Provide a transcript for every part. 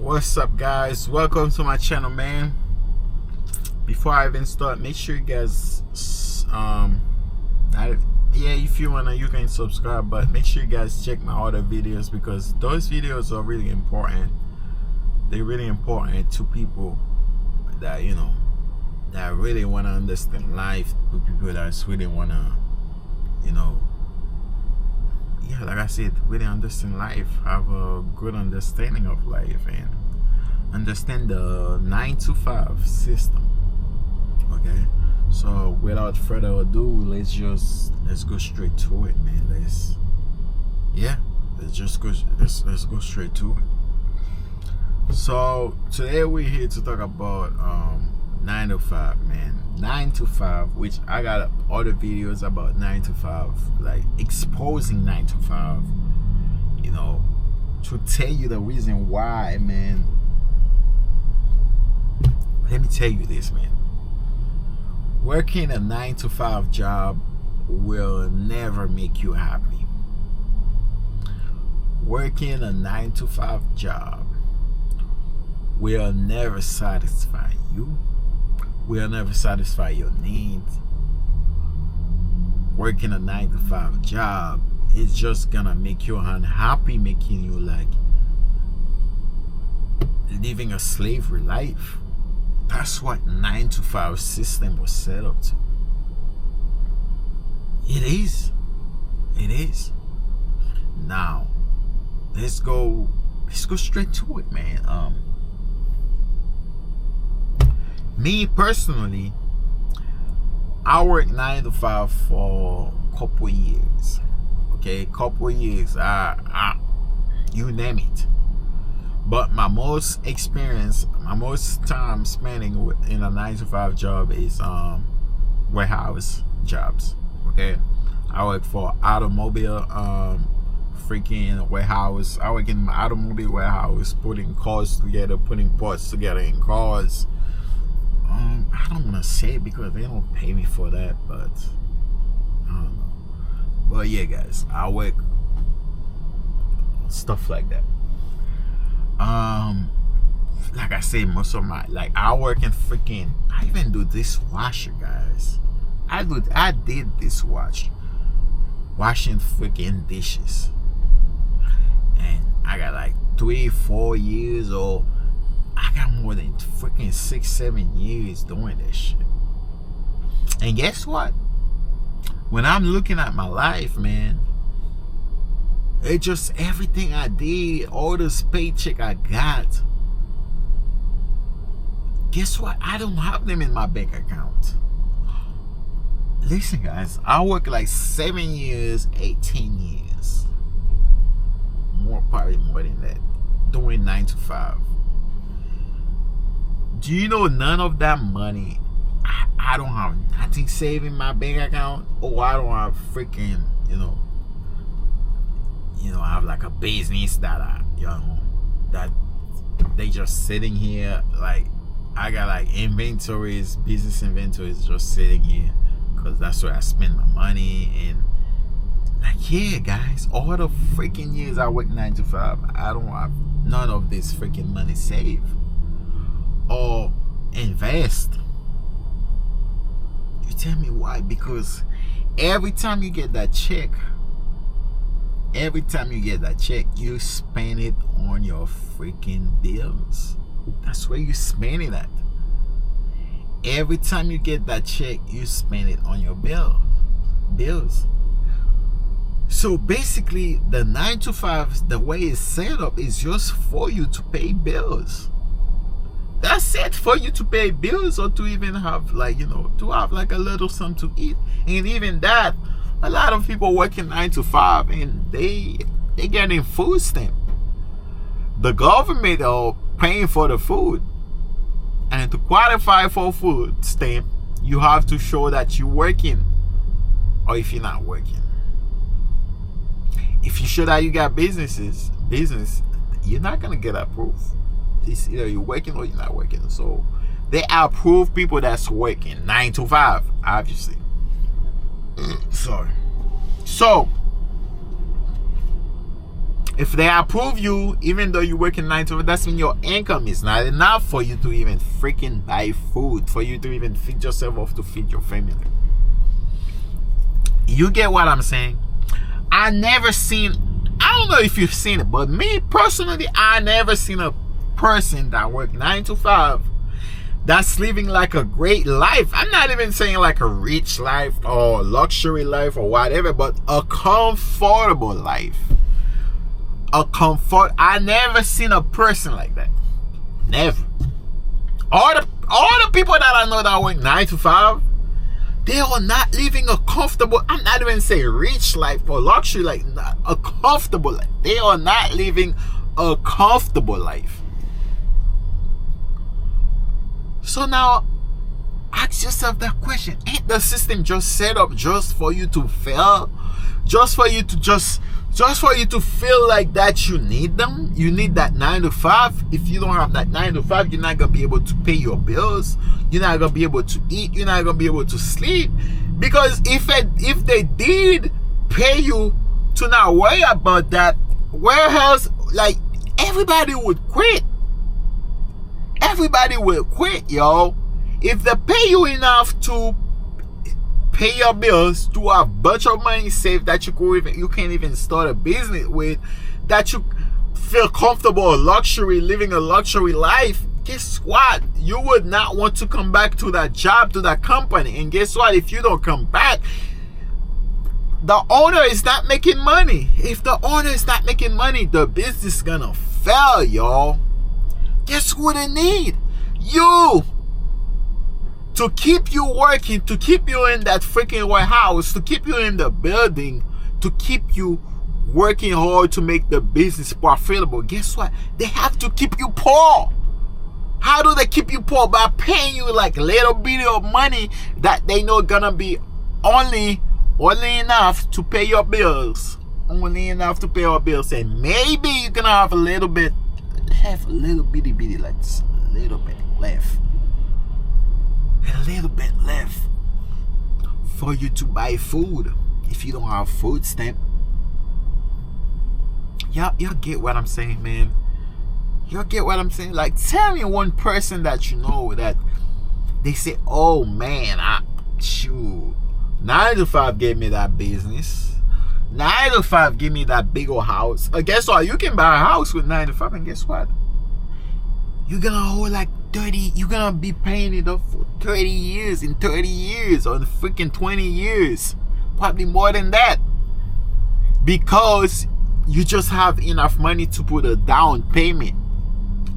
What's up, guys? Welcome to my channel, man. Before I even start, make sure you guys if you wanna, you can subscribe, but make sure you guys check my other videos because those videos are really important. They're really important to people that that really want to understand life, to people that really want to like I said, really understand life, have a good understanding of life, and understand the 9-to-5 system. Okay, so without further ado, let's go straight to it, man. Let's go straight to it. So today we're here to talk about 9-to-5, man. 9-to-5, which I got other videos about 9-to-5, like exposing 9-to-5, to tell you the reason why, man. Let me tell you this, man. Working a 9-to-5 job will never make you happy. Working a 9-to-5 job will never satisfy you, will never satisfy your needs. Working a 9-to-5 job is just gonna make you unhappy, making you like living a slavery life. That's what 9-to-5 system was set up to. It is. Now, let's go straight to it, man. Me personally, I worked 9-to-5 for a couple years. Okay, couple years. You name it. But my most time spending in a 9-to-5 job is warehouse jobs. Okay, I work for automobile freaking warehouse. I work in my automobile warehouse, putting cars together, putting parts together in cars. I don't want to say it because they don't pay me for that, but I don't know. But yeah, guys, I work stuff like that. Like I say, most of my, like, I work in freaking, I even do dishwasher, guys. I did dishwasher, washing freaking dishes, and I got like 3-4 years old. I got more than freaking 6-7 years doing that shit. And guess what? When I'm looking at my life, man, it just everything I did, all this paycheck I got. Guess what? I don't have them in my bank account. Listen, guys, I work like 7 years, 18 years. Probably more than that. Doing 9-to-5. Do you know none of that money? I don't have nothing saved in my bank account. Oh, I don't have freaking, I have like a business that that they just sitting here. Like, I got like business inventories just sitting here because that's where I spend my money. And like, yeah, guys, all the freaking years I work 9-to-5, I don't have none of this freaking money saved or invest. You tell me why? Because every time you get that check, you spend it on your freaking bills. That's where you spend it at. Every time you get that check, you spend it on your bills. So basically, the 9-to-5, the way it's set up, is just for you to pay bills. That's it, for you to pay bills, or to even have like, to have like a little something to eat. And even that, a lot of people working 9-to-5 and they getting food stamp. The government are paying for the food. And to qualify for food stamp, you have to show that you're working, or if you're not working. If you show that you got business, you're not gonna get approved. It's either you're working or you're not working. So they approve people that's working 9-to-5, obviously. Sorry. So If they approve you, even though you're working 9 to 5, that's when your income is not enough for you to even freaking buy food, for you to even feed yourself or to feed your family. You get what I'm saying? I don't know if you've seen it, but me personally, I never seen a person that work 9 to 5 that's living like a great life. I'm not even saying like a rich life or luxury life or whatever, but a comfortable life. I never seen a person like that. Never. All the people that I know that work 9 to 5, they are not living a comfortable, I'm not even saying rich life or luxury life, not a comfortable life. They are not living a comfortable life. So now, ask yourself that question. Ain't the system just set up just for you to fail? Just for you to feel like that you need them? You need that 9 to 5. If you don't have that 9 to 5, you're not going to be able to pay your bills. You're not going to be able to eat. You're not going to be able to sleep. Because if they did pay you to not worry about that, where else, like, everybody would quit. Everybody will quit, yo. If they pay you enough to pay your bills, to have a bunch of money saved that you can't even start a business with, that you feel comfortable living a luxury life, guess what? You would not want to come back to that job, to that company. And guess what? If you don't come back, the owner is not making money. If the owner is not making money, the business is gonna fail, y'all. Guess who they need? You! To keep you working, to keep you in that freaking warehouse, to keep you in the building, to keep you working hard to make the business profitable. Guess what? They have to keep you poor. How do they keep you poor? By paying you like little bit of money that they know gonna be only enough to pay your bills. Only enough to pay your bills. And maybe you're gonna have a little bitty, like a little bit left. A little bit left for you to buy food. If you don't have food stamp. Y'all get what I'm saying, man. Y'all get what I'm saying? Like, tell me one person that you know that they say, oh man, 9 to 5 gave me that business. 9 to 5 give me that big old house. Guess what? You can buy a house with 9 to 5, and guess what? You're gonna hold like 30, you're gonna be paying it off for 30 years, in 30 years, or freaking 20 years. Probably more than that. Because you just have enough money to put a down payment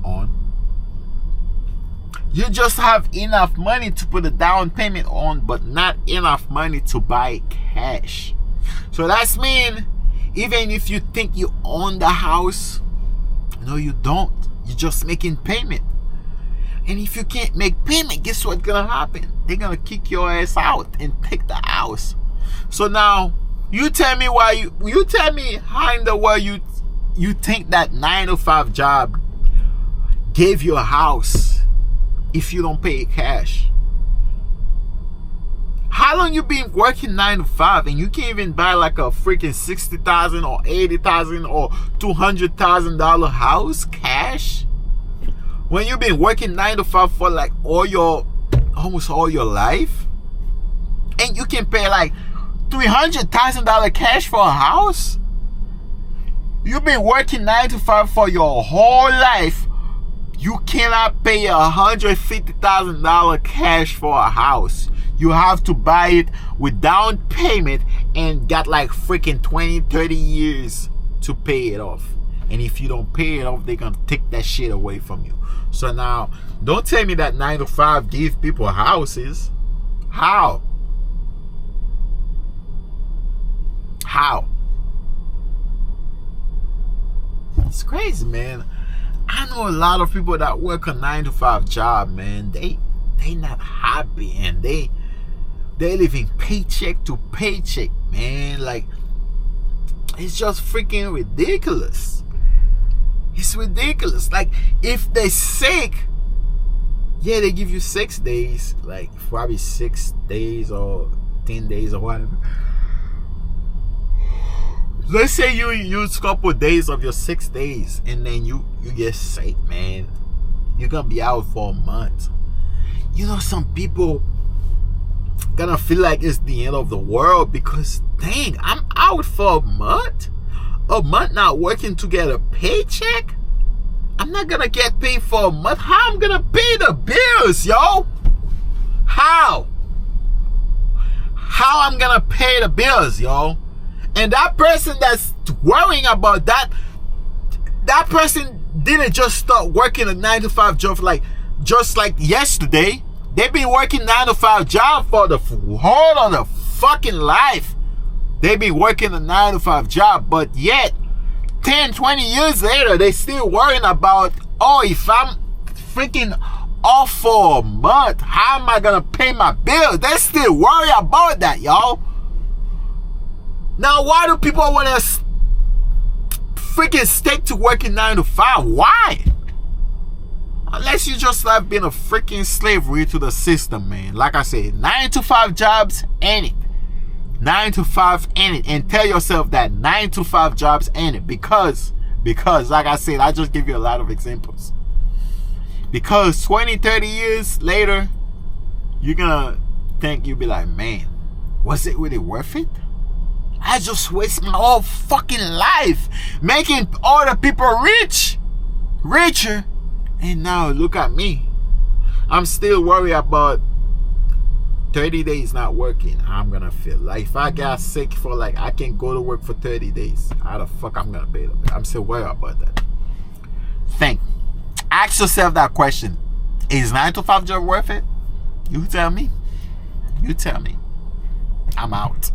on. You just have enough money to put a down payment on, but not enough money to buy cash. So that's mean, even if you think you own the house, no, you don't. You're just making payment. And if you can't make payment, guess what's gonna happen? They're gonna kick your ass out and take the house. So now, you tell me how in the world you think that 9 to 5 job gave you a house if you don't pay cash? How long you been working 9 to 5 and you can't even buy like a freaking $60,000 or $80,000 or $200,000 house cash? When you've been working 9 to 5 for like almost all your life, and you can pay like $300,000 cash for a house? You've been working 9 to 5 for your whole life. You cannot pay $150,000 cash for a house. You have to buy it with down payment and got like freaking 20, 30 years to pay it off. And if you don't pay it off, they're gonna take that shit away from you. So now, don't tell me that 9 to 5 give people houses. How? How? It's crazy, man. I know a lot of people that work a 9 to 5 job, man. They not happy, and they living paycheck to paycheck, man. Like, it's just freaking ridiculous. It's ridiculous. Like, if they're sick, yeah, they give you 6 days, like probably 6 days or 10 days or whatever. Let's say you use a couple of days of your 6 days and then you get sick, man. You're gonna be out for a month. You know, some people gonna feel like it's the end of the world because, dang, I'm out for a month not working to get a paycheck. I'm not gonna get paid for a month. How I'm gonna pay the bills, yo? How I'm gonna pay the bills, yo? And that person that's worrying about that person didn't just start working a 9-to-5 job just like yesterday. They've been working 9-to-5 job for the whole of the fucking life. They've been working a 9-to-5 job, but yet 10, 20 years later, they still worrying about, oh, if I'm freaking off for a month, how am I gonna pay my bills? They still worry about that, y'all. Now, why do people want to freaking stick to working 9-to-5? Why? Unless you just have been a freaking slavery to the system, man. Like I said, 9-to-5 jobs ain't it. 9-to-5 ain't it. And tell yourself that 9-to-5 jobs ain't it. Because, like I said, I just give you a lot of examples. Because 20, 30 years later, you're gonna think, you'll be like, man, was it really worth it? I just waste my whole fucking life making other people richer. And now look at me. I'm still worried about 30 days not working. I'm gonna feel like if I got sick for I can't go to work for 30 days. How the fuck I'm gonna pay them? I'm still worried about that. Ask yourself that question. Is 9-to-5 job worth it? You tell me. I'm out.